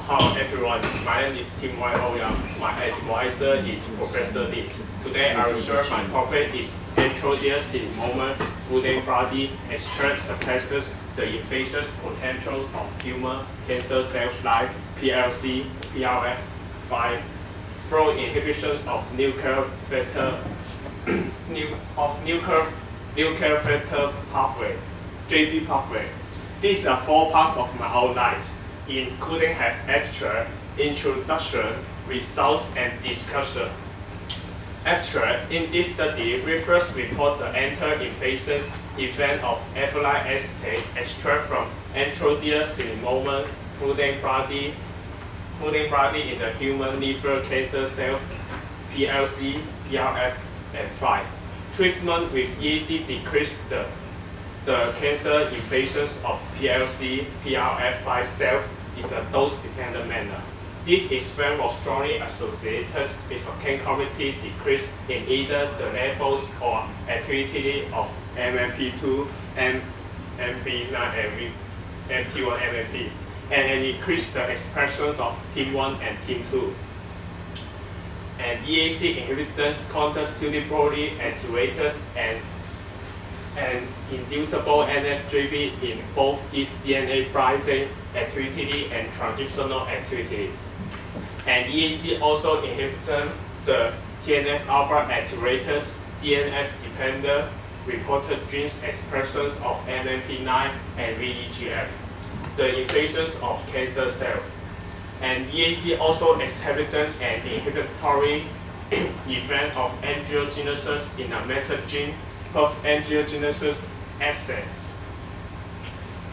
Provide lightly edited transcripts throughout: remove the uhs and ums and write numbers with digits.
Hello everyone, my name is Tim Ouyang. My advisor is Professor Lee. Today I will share my topic is ANTRODIA CINNAMOMEA food body extract suppresses the infectious potentials of human cancer cells like PLC, PRF5 through inhibitions of nuclear factor pathway, JB pathway. These are 4 parts of my outline, including have abstract, introduction, results, and discussion. Abstract: in this study, we first report the enter-invasion event of alkaline acetate extract from ANTRODIA CINNAMOMEA food body in the human liver cancer cell PLC, PRF, and 5. Treatment with EAC decreased the cancer invasions of PLC, PRF5 cells is a dose-dependent manner. This effect was strongly associated with a concomitant decrease in either the levels or activity of MMP2, MP9, and T1 MMP, and increased the expression of T1 and T2. And EAC inhibitors, counter-antibody activators, and inducible NF-JB in both its DNA binding activity and transcriptional activity. And EAC also inhibited the TNF-alpha activators, DNF-dependent reported genes expressions of MMP9 and VEGF, the invasions of cancer cells. And EAC also exhibits an inhibitory event of angiogenesis in a metagen of angiogenesis assets.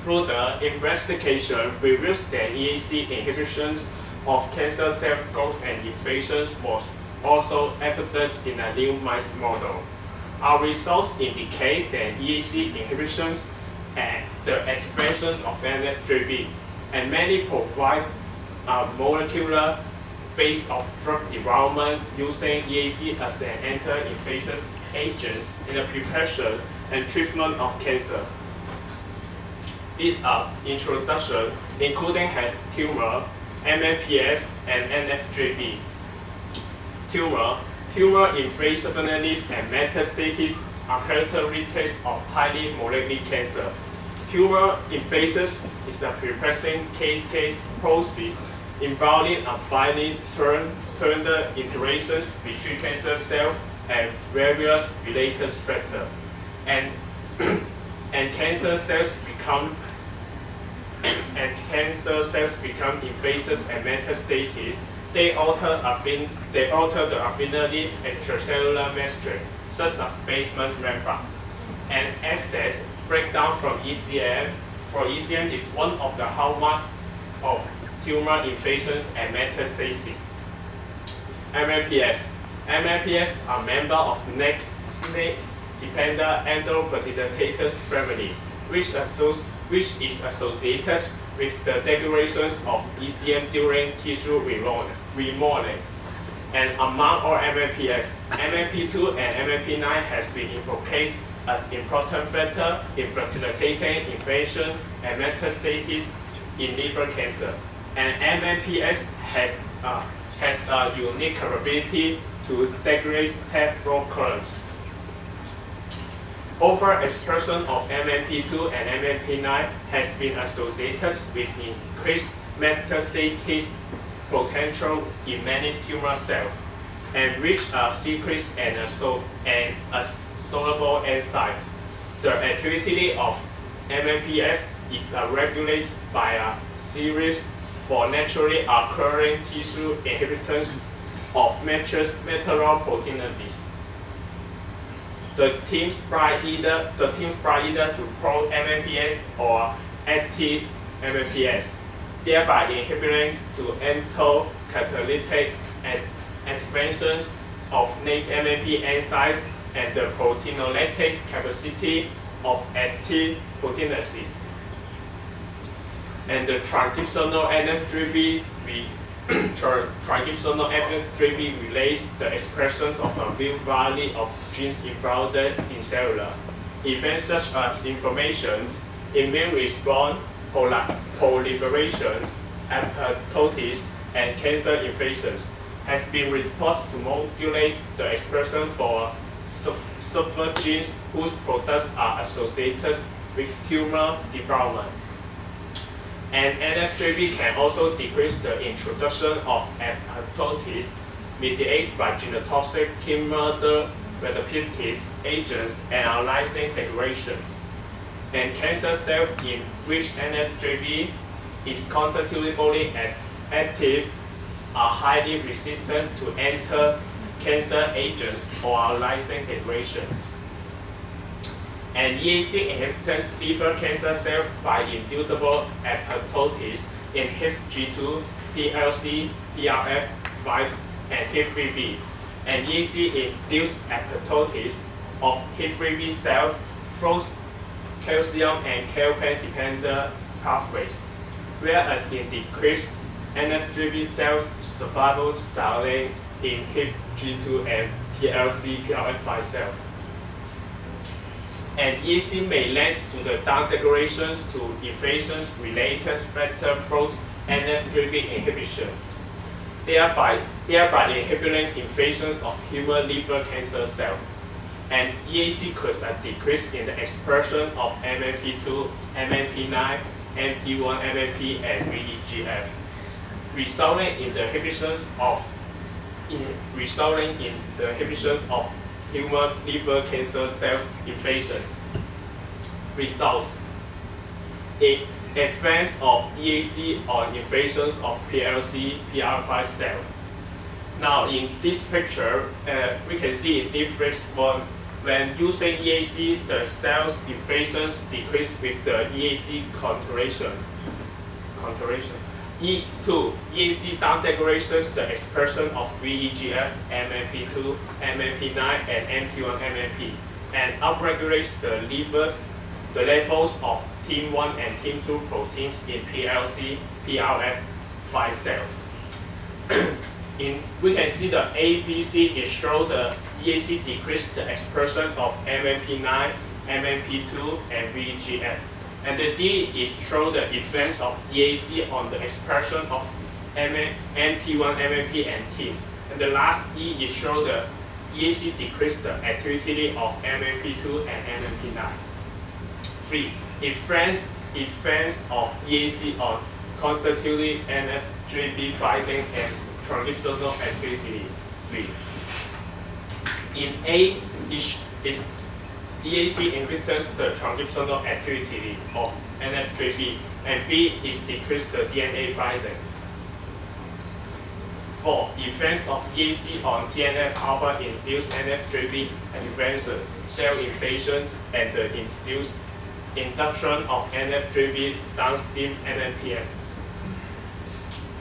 Through the investigation, we revealed that EAC inhibitions of cancer cell growth and invasions was also evident in a new mice model. Our results indicate that EAC inhibitions and the activations of NF-JB and many provide a molecular base of drug development using EAC as an anti-infectious agent in the prevention and treatment of cancer. These are introduction, including have tumor, MMPs, and NF-JB. Tumor invasiveness and metastasis are characteristics of highly malignant cancer. Tumor invasion is a progressing cascade process involving a finely tuned interactions between cancer cells and various related factors, and cancer cells become invasive and metastasis. They alter the affinity extracellular matrix, such as basement membrane, and access breakdown from ECM. For ECM is one of the hallmarks of tumor invasions and metastasis. MMPs are members of snake-dependent endoproteinases family, which is associated with the degradation of ECM during tissue remodeling. And among all MMPs, MMP2 and MMP9 has been implicated as important factor in facilitating invasion and metastasis in liver cancer. And MMPs has a unique capability to degrade tap flow currents. Overexpression of MMP2 and MMP9 has been associated with increased metastasis potential in many tumor cells, and which are secret and soluble enzymes. The activity of MMPs is regulated by a series of naturally occurring tissue inhibitors of matrix metalloproteinases. The teams try either to pro-MMPs or anti-MMPs, thereby inhibiting to endocytolytic activations of native MMP enzymes and the proteinolytic capacity of anti-proteinases. And the transcriptional NF-JB relates the expression of a wide variety of genes involved in cellular events such as inflammation, immune response, proliferations, apoptosis and cancer invasions, has been reported to modulate the expression for several genes whose products are associated with tumor development. And NF-κB can also decrease the introduction of apoptosis mediated by genotoxic chemotherapeutic agents and lysine degradation. And cancer cells in which NF-κB is constitutively active are highly resistant to anti-cancer agents or lysine degradation. And EAC inhibits liver cancer cells by inducible apoptosis in HIF-G2, PLC, PRF5, and HIF-3B. And EAC induced apoptosis of HIF-3B cells through calcium and calpain-dependent pathways, whereas it decreased NF-κB cell survival silently in HIF-G2 and PLC, PRF5 cells. And EAC may lead to the down-degradations to invasion-related factor through NF-κB inhibition, thereby inhibiting invasions of human liver cancer cells. And EAC causes a decrease in the expression of MMP2, MMP9, MT1, MMP, and VEGF, resulting in the inhibition of human liver cancer cell invasions. Results: advance of EAC on invasions of PLC, PR5 cells. Now, in this picture, we can see in difference when using EAC, the cells invasions decrease with the EAC concentration. E2, EAC down-degradations the expression of VEGF, MMP2, MMP9, and MT1 MMP, and upregulates the levels of TIM1 and TIM2 proteins in PLC, PRF5 cells. We can see the A, B, C is show the EAC decrease the expression of MMP9, MMP2, and VEGF. And the D is show the effect of EAC on the expression of MT1, MMP, and TIMs. And the last E is show the EAC decrease the activity of MMP2 and MMP9. 3. Effects of EAC on constitutively NF-κB binding and transcriptional activity. 3. In A is EAC inhibits the transcriptional activity of NF-κB, and B is decrease the DNA binding. 4. Effects of EAC on TNF-alpha induce NF-κB advance cell invasions and the induction of NF-κB downstream NMPS.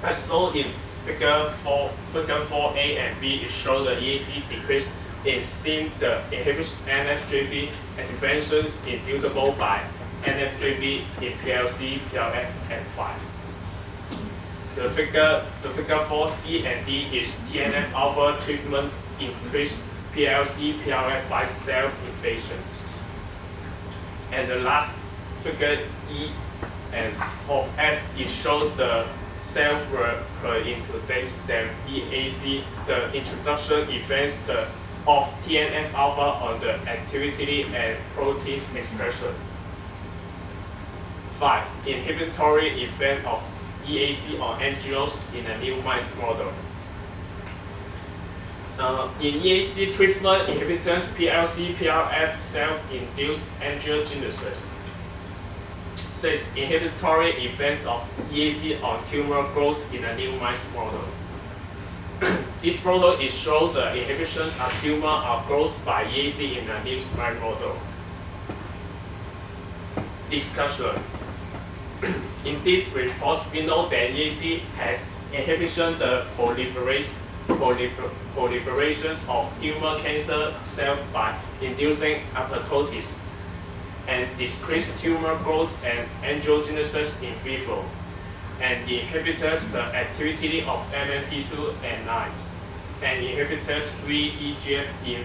As shown in figure 4A and B, it shows the EAC decrease in SIM the inhibits NF-κB interventions inducible by NF-κB in PLC, PLF, and 5. The figure 4C and D is TNF-alpha treatment increase PLC, PLF5 cell invasions. And the last figure E and 4F is show the cell were into dates than EAC, the introduction events of TNF-alpha on the activity and protein expression. 5. Inhibitory effect of EAC on angiogenesis in a new mice model. In EAC treatment, inhibitors PLC, PRF self-induced angiogenesis. 6. Inhibitory effects of EAC on tumor growth in a new mice model. This model is show the inhibitions of tumor growth by EAC in a new mice model. Discussion. In this report, we know that EAC has inhibition the proliferations of human cancer cells by inducing apoptosis and decreased tumor growth and angiogenesis in vivo, and inhibits the activity of MMP2 and 9, and inhibits VEGF in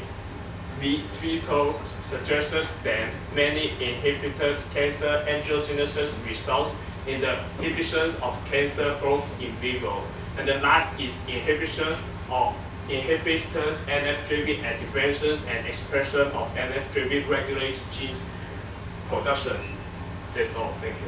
vitro suggests that many inhibitors cancer angiogenesis results in the inhibition of cancer growth in vivo. And the last is inhibition of inhibited NF-driven activations and expression of NF-driven regulate genes production. That's all. Thank you.